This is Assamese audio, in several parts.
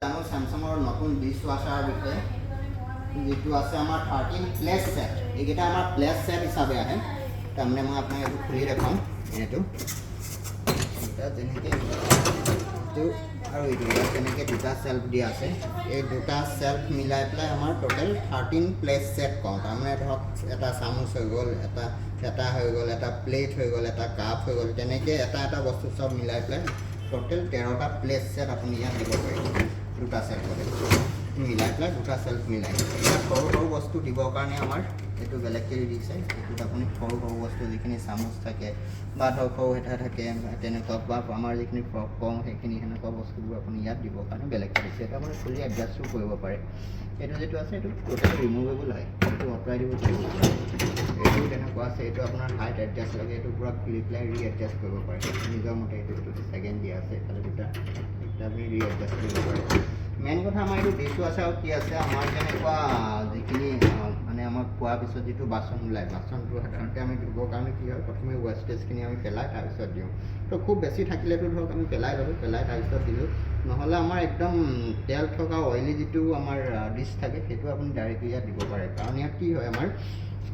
জানো স্যামসাঙৰ নতুন ডিছৱাশ্বাৰৰ বিষয়ে যিটো আছে আমাৰ 13 প্লেছ ছেট এইকেইটা আমাৰ প্লেছ ছেট হিচাপে আহে তাৰমানে মই আপোনাক এইটো খুলি দেখাওঁ এইটো এটা যেনেকৈ এইটো আৰু এইটো তেনেকৈ দুটা ছেল্ফ দিয়া আছে এই দুটা ছেল্ফ মিলাই পেলাই আমাৰ টোটেল 13 প্লেছ ছেট কওঁ তাৰমানে ধৰক এটা চামুচ হৈ গ'ল এটা হৈ গ'ল এটা প্লেট হৈ গ'ল এটা কাপ হৈ গ'ল তেনেকৈ এটা বস্তু চব মিলাই পেলাই টোটেল 13টা প্লেছ ছেট আপুনি ইয়াত দিব পাৰিব দুটা ছেল্ফ মিলাই পেলাই দুটা ছেল্ফ মিলাই ইয়াত সৰু বস্তু দিবৰ কাৰণে আমাৰ এইটো বেলেগকৈ দিছে এইটোত আপুনি সৰু বস্তু যিখিনি চামুচ থাকে বা ধৰক সৰু হেতা থাকে তেনেকুৱা বা আমাৰ যিখিনি ফ্ৰক কওঁ সেইখিনি সেনেকুৱা বস্তুবোৰ আপুনি ইয়াত দিবৰ কাৰণে বেলেগকৈ দিছে এইটো আপুনি খুলি এডজাষ্টো কৰিব পাৰে এইটো যিটো আছে এইটো টোটেল ৰিমুভেবল হয় এইটো আঁতৰাই দিব পাৰিব এইটো তেনেকুৱা আছে এইটো আপোনাৰ হাইট এডজাষ্ট লাগে এইটো পূৰা খুলি পেলাই ৰিএডজাষ্ট কৰিব পাৰে নিজৰ মতে এইটো ছেকেণ্ড দিয়া আছে এইফালে দুটা আপুনি ৰিএডজাষ্ট কৰিব পাৰে মেইন কথা আমাৰ এইটো ডিছৱাশ্বাৰত কি আছে আমাৰ যেনেকুৱা যিখিনি মানে আমাৰ খোৱাৰ পিছত যিটো বাচন ওলায় বাচনটো সাধাৰণতে আমি ধুবৰ কাৰণে কি হয় প্ৰথমে ৱেষ্টেজখিনি আমি পেলাই তাৰপিছত দিওঁ তো খুব বেছি থাকিলেতো ধৰক আমি পেলাই ল'লোঁ পেলাই তাৰপিছত দিলোঁ নহ'লে আমাৰ একদম তেল থকা অইলি যিটো আমাৰ ডিছ থাকে সেইটো আপুনি ডাইৰেক্টলি ইয়াত দিব পাৰে কাৰণ ইয়াত কি হয় আমাৰ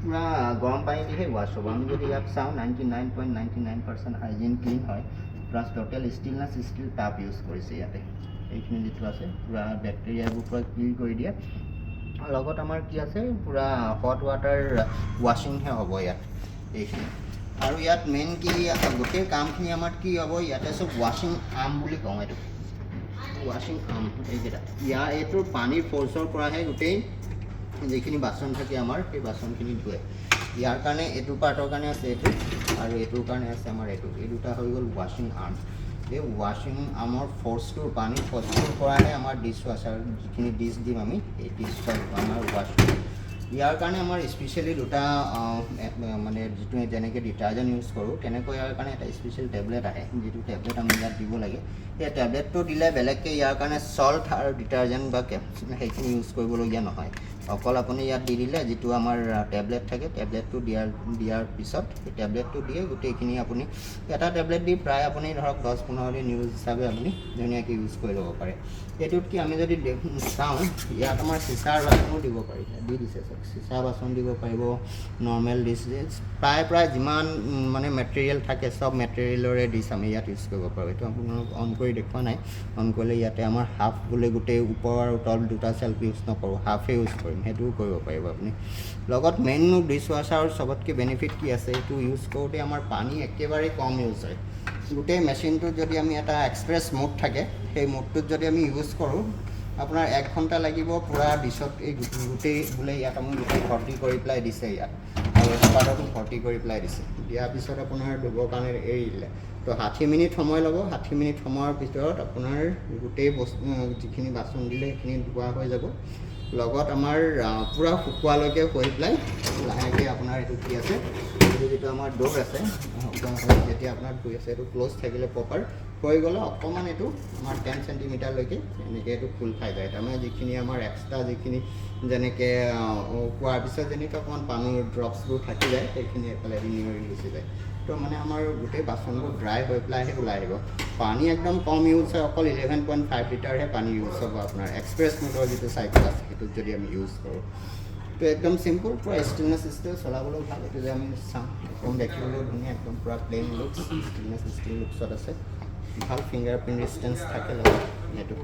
পূৰা গৰম পানী দিহে ৱাশ্ব হ'ব আমি যদি ইয়াত চাওঁ 99.99% হাইজিন ক্লিন হয় প্লাছ টোটেল ষ্টিলনেছ ষ্টিল টাপ ইউজ কৰিছে ইয়াতে এইখিনি যিটো আছে পূৰা বেক্টেৰিয়াবোৰ পূৰা ক্লিন কৰি দিয়ে লগত আমাৰ কি আছে পূৰা হট ৱাটাৰ ৱাশ্বিংহে হ'ব ইয়াত এইখিনি আৰু ইয়াত মেইন কি গোটেই কামখিনি আমাৰ কি হ'ব ইয়াতে চব ৱাশ্বিং আৰ্ম বুলি কওঁ এইটো ৱাশ্বিং আৰ্ম এইকেইটা এইটোৰ পানীৰ ফ'ৰ্চৰ পৰাহে গোটেই যিখিনি বাচন থাকে আমাৰ সেই বাচনখিনি ধুৱে ইয়াৰ কাৰণে এইটো পাৰ্টৰ কাৰণে আছে এইটো আৰু এইটোৰ কাৰণে আছে আমাৰ এই দুটা হৈ গ'ল ৱাশ্বিং আৰ্ম এই ৱাশ্বিং আৰ্মৰ ফ'ৰ্চটোৰ পানীৰ ফ'ৰ্চটোৰ পৰাহে আমাৰ ডিছৱাশ্বাৰ যিখিনি ডিছ দিম আমি এই ডিছৰ আমাৰ ৱাশ্বিং ইয়াৰ কাৰণে আমাৰ স্পেচিয়েলি দুটা মানে যিটো যেনেকৈ ডিটাৰজেণ্ট ইউজ কৰোঁ তেনেকৈ ইয়াৰ কাৰণে এটা স্পেচিয়েল টেবলেট আহে যিটো টেবলেট আমি ইয়াত দিব লাগে সেই টেবলেটটো দিলে বেলেগকৈ ইয়াৰ কাৰণে চল্ট আৰু ডিটাৰজেণ্ট বা সেইখিনি ইউজ কৰিবলগীয়া নহয় অকল আপুনি ইয়াত দি দিলে যিটো আমাৰ টেবলেট থাকে টেবলেটটো দিয়াৰ পিছত সেই টেবলেটটো দিয়ে গোটেইখিনি আপুনি এটা টেবলেট দি প্ৰায় আপুনি ধৰক 10-15 দিন ইউজ হিচাপে আপুনি ধুনীয়াকৈ ইউজ কৰি ল'ব পাৰে এইটোত কি আমি যদি চাওঁ ইয়াত আমাৰ চিচাৰ বাচনো দিব পাৰি দি দিছে চব চিচা বাচন দিব পাৰিব নৰ্মেল ডিছ প্ৰায় যিমান মানে মেটেৰিয়েল থাকে চব মেটেৰিয়েলৰে ডিছ আমি ইয়াত ইউজ কৰিব পাৰোঁ এইটো আপোনালোক অন কৰি দেখুওৱা নাই অন কৰিলে ইয়াতে আমাৰ হাফ বোলে গোটেই ওপৰ আৰু তল দুটা ছেল্ফ ইউজ নকৰোঁ হাফে ইউজ কৰিম সেইটোও কৰিব পাৰিব আপুনি লগত মেইন ডিছৱাশ্বাৰৰ চবতকৈ বেনিফিট কি আছে এইটো ইউজ কৰোঁতে আমাৰ পানী একেবাৰে কম ইউজ হয় গোটেই মেচিনটোত যদি আমি এটা এক্সপ্ৰেছ মোড থাকে সেই মোডটোত যদি আমি ইউজ কৰোঁ আপোনাৰ 1 ঘণ্টা লাগিব পূৰা ডিছত এই গোটেই বোলে ইয়াত আমি গোটেই ভৰ্তি কৰি পেলাই দিছে ইয়াত আৰু এটা পাততো ভৰ্তি কৰি পেলাই দিছে দিয়াৰ পিছত আপোনাৰ ধুবৰ কাৰণে এৰি দিলে তো 60 মিনিট সময় ল'ব 60 মিনিট সময়ৰ ভিতৰত আপোনাৰ গোটেই বস্তু যিখিনি বাচন দিলে সেইখিনি ধোৱা হৈ যাব লগত আমাৰ পূৰা শুকোৱালৈকে কৰি পেলাই লাহেকৈ আপোনাৰ এইটো কি আছে এইটো যিটো আমাৰ ডোৰ আছে যেতিয়া আপোনাৰ ধুই আছে এইটো ক্ল'জ থাকিলে প্ৰপাৰ হৈ গ'লে অকণমান এইটো আমাৰ 10 চেণ্টিমিটাৰলৈকে এনেকৈ এইটো খোল খাই যায় তাৰমানে যিখিনি আমাৰ এক্সট্ৰা যিখিনি যেনেকৈ খোৱাৰ পিছত যেনেকৈ অকণমান পানীৰ ড্ৰপছবোৰ থাকি যায় সেইখিনি এইফালে নিয়ৰি গুচি যায় তো মানে আমাৰ গোটেই বাচনবোৰ ড্ৰাই হৈ পেলাইহে ওলাই আহিব পানী একদম কম ইউজ হয় অকল 11.5 লিটাৰহে পানী ইউজ হ'ব আপোনাৰ এক্সপ্ৰেছ মোডৰ যিটো চাইকেল আছে সেইটোত যদি আমি ইউজ কৰোঁ তো একদম চিম্পুল পূৰা ষ্টেইনলেছ ষ্টিল চলাবলৈও ভাল এইটো যে আমি চাওঁ একদম দেখিবলৈও ধুনীয়া একদম পূৰা প্লেইন লুকছ ষ্টেইনলেছ ষ্টিল লুকছত আছে ভাল ফিংগাৰ প্ৰিণ্ট ডিষ্টেঞ্চ থাকে লগত এইটো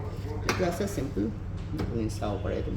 আছে চিম্পল আপুনি চাব পাৰে এইটো